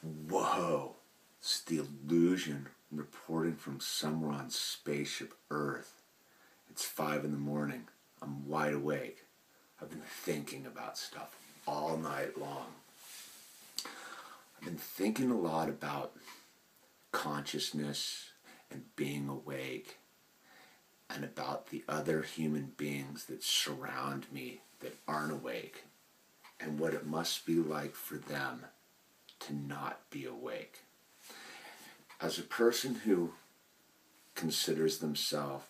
whoa, it's the illusion reporting from somewhere on spaceship Earth. It's 5 in the morning. I'm wide awake. I've been thinking about stuff all night long. I've been thinking a lot about consciousness and being awake, and about the other human beings that surround me that aren't awake, and what it must be like for them to not be awake. As a person who considers themselves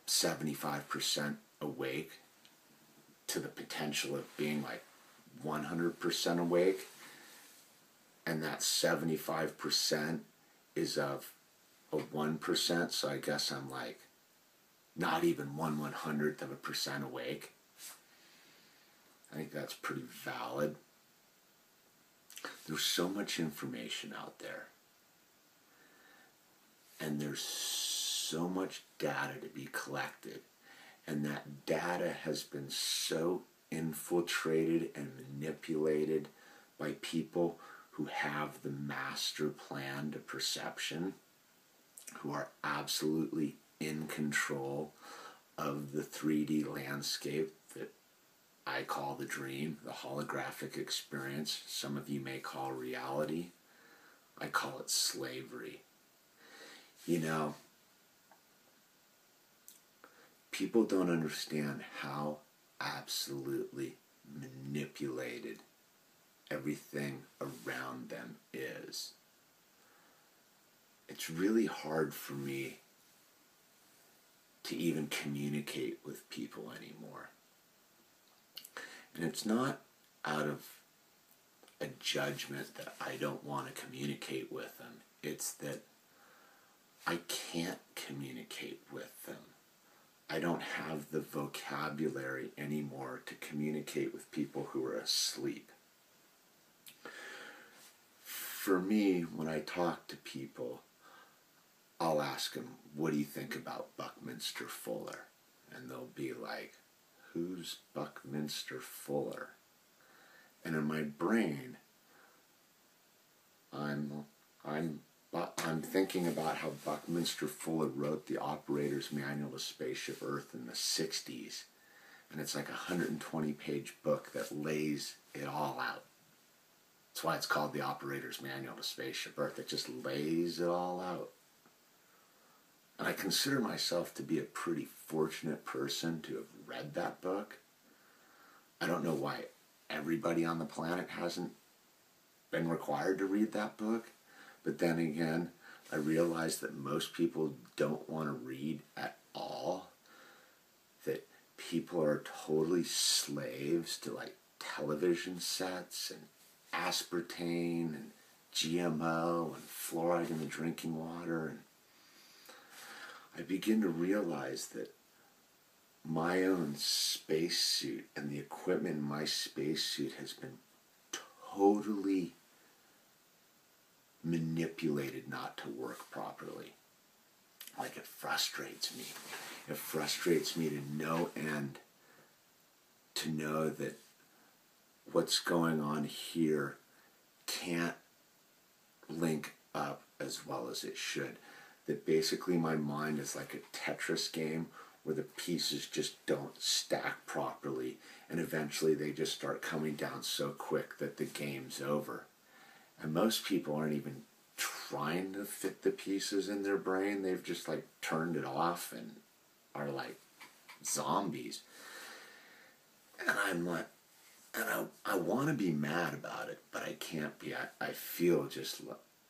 75% awake to the potential of being like 100% awake, and that 75% is of a 1%, so I guess I'm like not even 1/100th of a percent awake. I think that's pretty valid. There's so much information out there, and there's so much data to be collected, and that data has been so infiltrated and manipulated by people who have the master plan to perception, who are absolutely in control of the 3D landscape that I call the dream, the holographic experience. Some of you may call reality. I call it slavery. You know, people don't understand how absolutely manipulated everything around them is. It's really hard for me to even communicate with people anymore. And it's not out of a judgment that I don't want to communicate with them. It's that I can't communicate with them. I don't have the vocabulary anymore to communicate with people who are asleep. For me, when I talk to people, I'll ask them, what do you think about Buckminster Fuller? And they'll be like, who's Buckminster Fuller? And in my brain, I'm thinking about how Buckminster Fuller wrote the Operator's Manual to Spaceship Earth in the 60s. And it's like a 120-page book that lays it all out. That's why it's called the Operator's Manual to Spaceship Earth. It just lays it all out. And I consider myself to be a pretty fortunate person to have read that book. I don't know why everybody on the planet hasn't been required to read that book. But then again, I realize that most people don't want to read at all. That people are totally slaves to like television sets and aspartame and GMO and fluoride in the drinking water. And I begin to realize that my own spacesuit and the equipment in my spacesuit has been totally manipulated not to work properly. Like, it frustrates me. It frustrates me to no end to know that what's going on here can't link up as well as it should. That basically my mind is like a Tetris game where the pieces just don't stack properly, and eventually they just start coming down so quick that the game's over. And most people aren't even trying to fit the pieces in their brain. They've just like turned it off and are like zombies. And I'm like, and I want to be mad about it, but I can't be. I feel just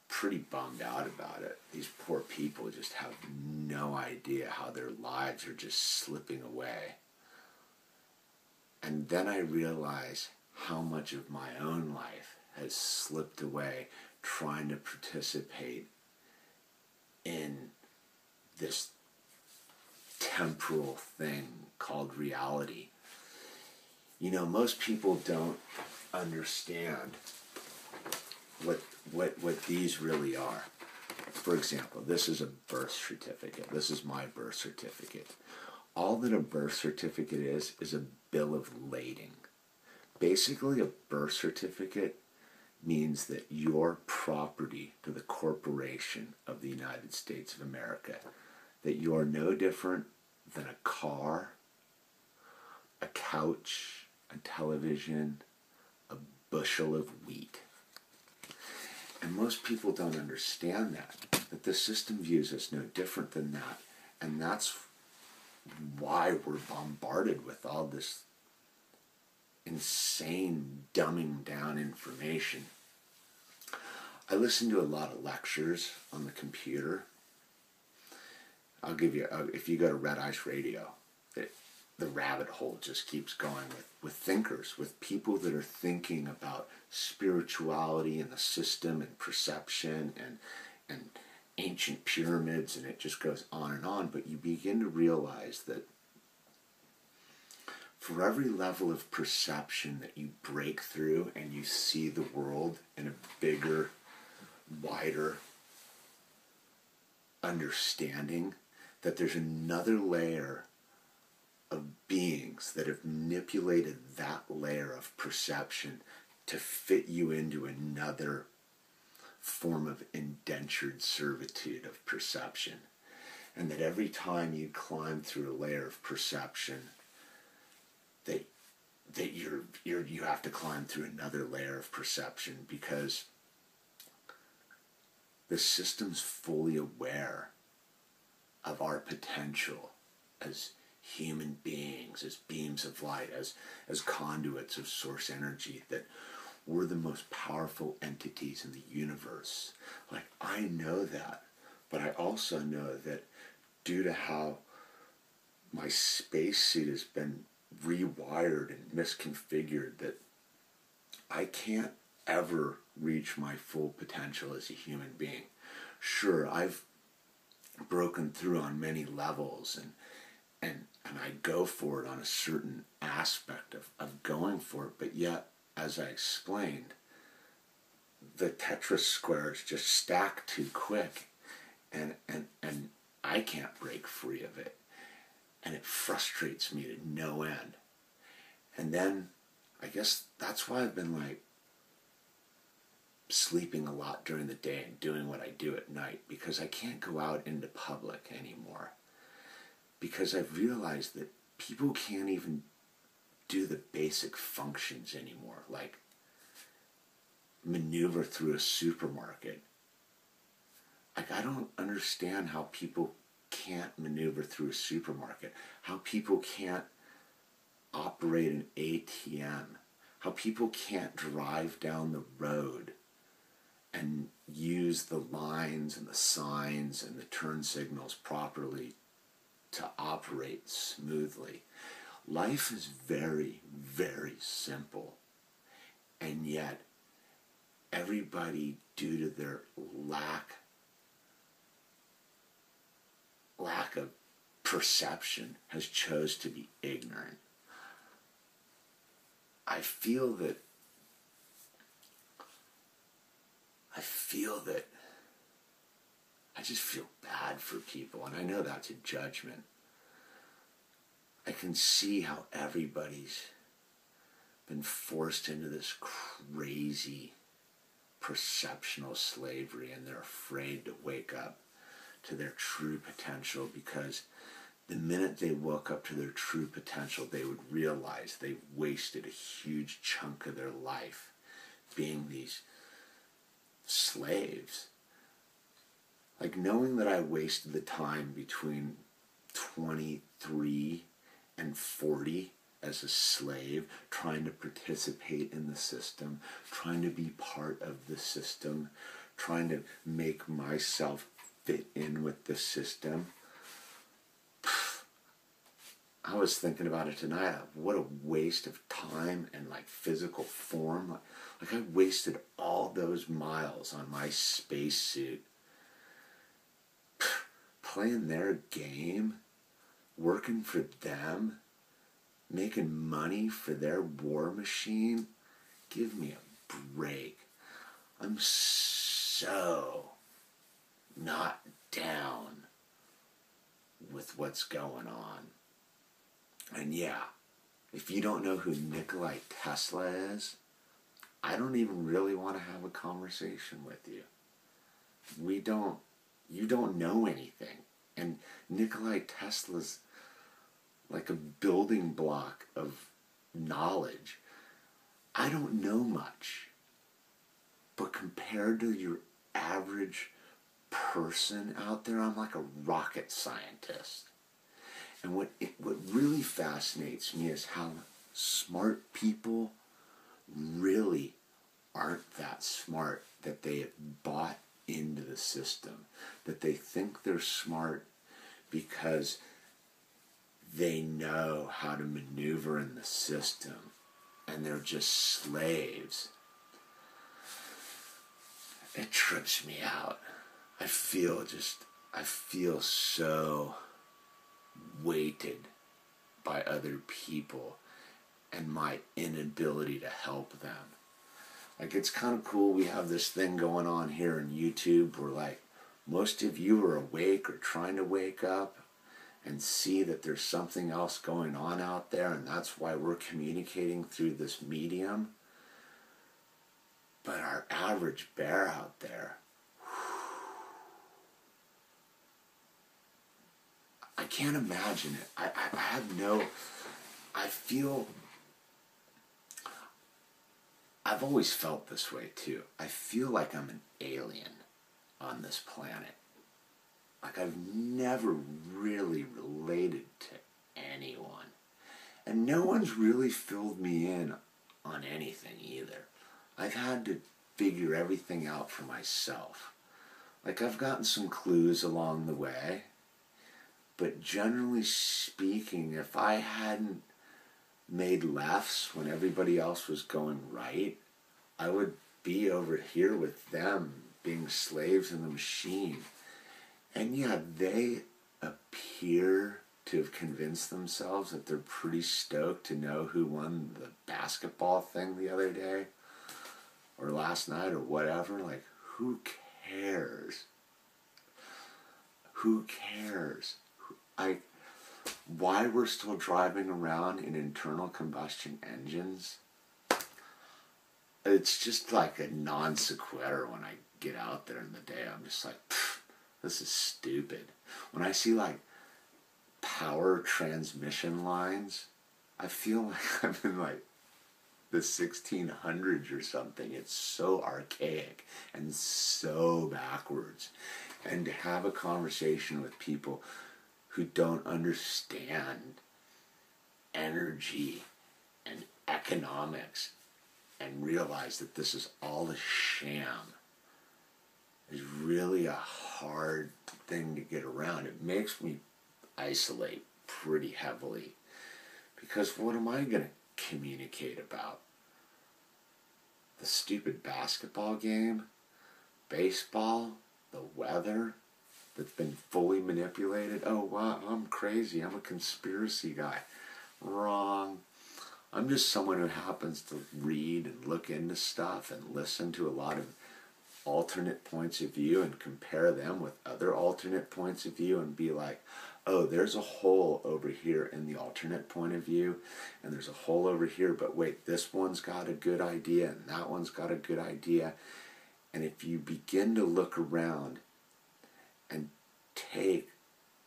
pretty bummed out about it. These poor people just have no idea how their lives are just slipping away. And then I realize how much of my own life has slipped away trying to participate in this temporal thing called reality. You know, most people don't understand what these really are. For example, this is a birth certificate. This is my birth certificate. All that a birth certificate is a bill of lading. Basically, a birth certificate means that you're property to the corporation of the United States of America, that you're no different than a car, a couch, a television, a bushel of wheat. And most people don't understand that the system views us no different than that. And that's why we're bombarded with all this insane dumbing down information. I listen to a lot of lectures on the computer. I'll give you, if you go to Red Ice Radio, the rabbit hole just keeps going with thinkers, with people that are thinking about spirituality and the system and perception and ancient pyramids, and it just goes on and on. But you begin to realize that for every level of perception that you break through and you see the world in a bigger, wider understanding, that there's another layer of beings that have manipulated that layer of perception to fit you into another form of indentured servitude of perception. And that every time you climb through a layer of perception, that you have to climb through another layer of perception, because the system's fully aware of our potential as human beings, as beams of light, as conduits of source energy, that we're the most powerful entities in the universe. Like, I know that, but I also know that due to how my spacesuit has been rewired and misconfigured, that I can't ever reach my full potential as a human being. Sure, I've broken through on many levels, and I go for it on a certain aspect of going for it, but yet, as I explained, the Tetris squares just stack too quick, and I can't break free of it, and it frustrates me to no end. And then I guess that's why I've been like sleeping a lot during the day and doing what I do at night, because I can't go out into public anymore. Because I've realized that people can't even do the basic functions anymore, like maneuver through a supermarket. Like, I don't understand how people can't maneuver through a supermarket, how people can't operate an ATM, how people can't drive down the road and use the lines and the signs and the turn signals properly to operate smoothly. Life is very, very simple, and yet everybody, due to their lack of perception, has chose to be ignorant. I feel that I just feel bad for people, and I know that's a judgment. I can see how everybody's been forced into this crazy perceptional slavery, and they're afraid to wake up to their true potential, because the minute they woke up to their true potential, they would realize they wasted a huge chunk of their life being these slaves. Like, knowing that I wasted the time between 23 and 40 as a slave, trying to participate in the system, trying to be part of the system, trying to make myself fit in with the system. I was thinking about it tonight. What a waste of time and like physical form. Like, I wasted all those miles on my spacesuit playing their game, working for them, making money for their war machine. Give me a break. I'm so not down with what's going on. And yeah, if you don't know who Nikola Tesla is, I don't even really want to have a conversation with you. You don't know anything. And Nikolai Tesla's like a building block of knowledge. I don't know much. But compared to your average person out there, I'm like a rocket scientist. And what really fascinates me is how smart people really aren't that smart, that they have bought into the system, that they think they're smart because they know how to maneuver in the system, and they're just slaves. It trips me out. I feel so weighted by other people and my inability to help them. Like, it's kind of cool, we have this thing going on here on YouTube where, like, most of you are awake or trying to wake up and see that there's something else going on out there, and that's why we're communicating through this medium. But our average bear out there, I can't imagine it. I've always felt this way too. I feel like I'm an alien on this planet. Like, I've never really related to anyone. And no one's really filled me in on anything either. I've had to figure everything out for myself. Like, I've gotten some clues along the way, but generally speaking, if I hadn't made lefts when everybody else was going right, I would be over here with them, being slaves in the machine. And yeah, they appear to have convinced themselves that they're pretty stoked to know who won the basketball thing the other day, or last night, or whatever. Like, who cares? Who cares? Why we're still driving around in internal combustion engines, it's just like a non sequitur when I get out there in the day. I'm just like, this is stupid. When I see like power transmission lines, I feel like I'm in like the 1600s or something. It's so archaic and so backwards. And to have a conversation with people who don't understand energy and economics and realize that this is all a sham is really a hard thing to get around. It makes me isolate pretty heavily, because what am I going to communicate about? The stupid basketball game? Baseball? The weather? That's been fully manipulated? Oh wow, I'm crazy. I'm a conspiracy guy. Wrong. I'm just someone who happens to read and look into stuff and listen to a lot of alternate points of view and compare them with other alternate points of view and be like, oh, there's a hole over here in the alternate point of view, and there's a hole over here, but wait, this one's got a good idea and that one's got a good idea. And if you begin to look around and take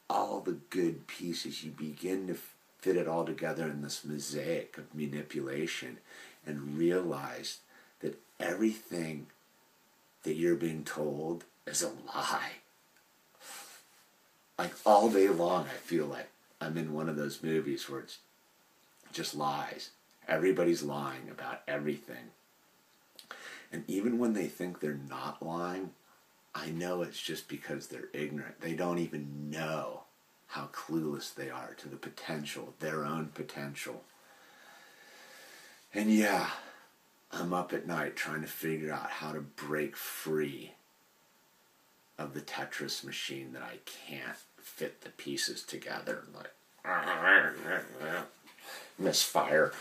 all the good pieces, you begin to fit it all together in this mosaic of manipulation and realize that everything that you're being told is a lie. Like, all day long I feel like I'm in one of those movies where it's just lies. Everybody's lying about everything. And even when they think they're not lying, I know it's just because they're ignorant. They don't even know how clueless they are to the potential, their own potential. And yeah, I'm up at night trying to figure out how to break free of the Tetris machine that I can't fit the pieces together. Like, misfire,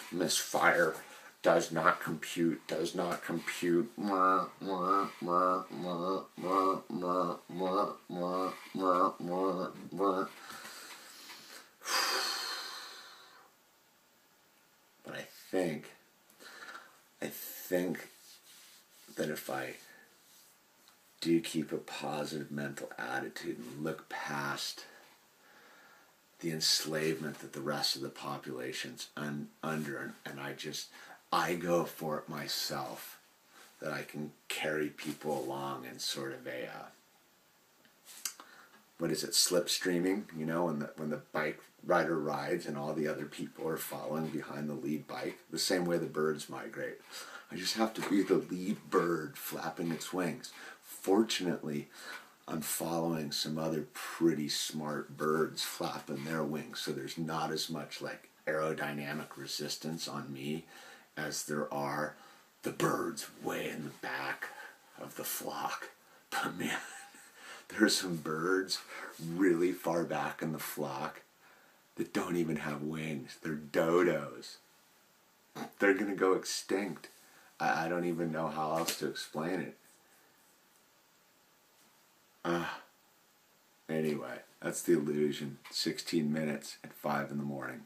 does not compute. But I think that if I do keep a positive mental attitude and look past the enslavement that the rest of the population's under, and I go for it myself, that I can carry people along in sort of a, what is it, slipstreaming, you know, when the bike rider rides and all the other people are following behind the lead bike, the same way the birds migrate. I just have to be the lead bird flapping its wings. Fortunately, I'm following some other pretty smart birds flapping their wings, so there's not as much like aerodynamic resistance on me as there are the birds way in the back of the flock. But man, there's some birds really far back in the flock that don't even have wings. They're dodos. They're gonna go extinct. I don't even know how else to explain it. Anyway, that's the illusion. 16 minutes at 5 in the morning.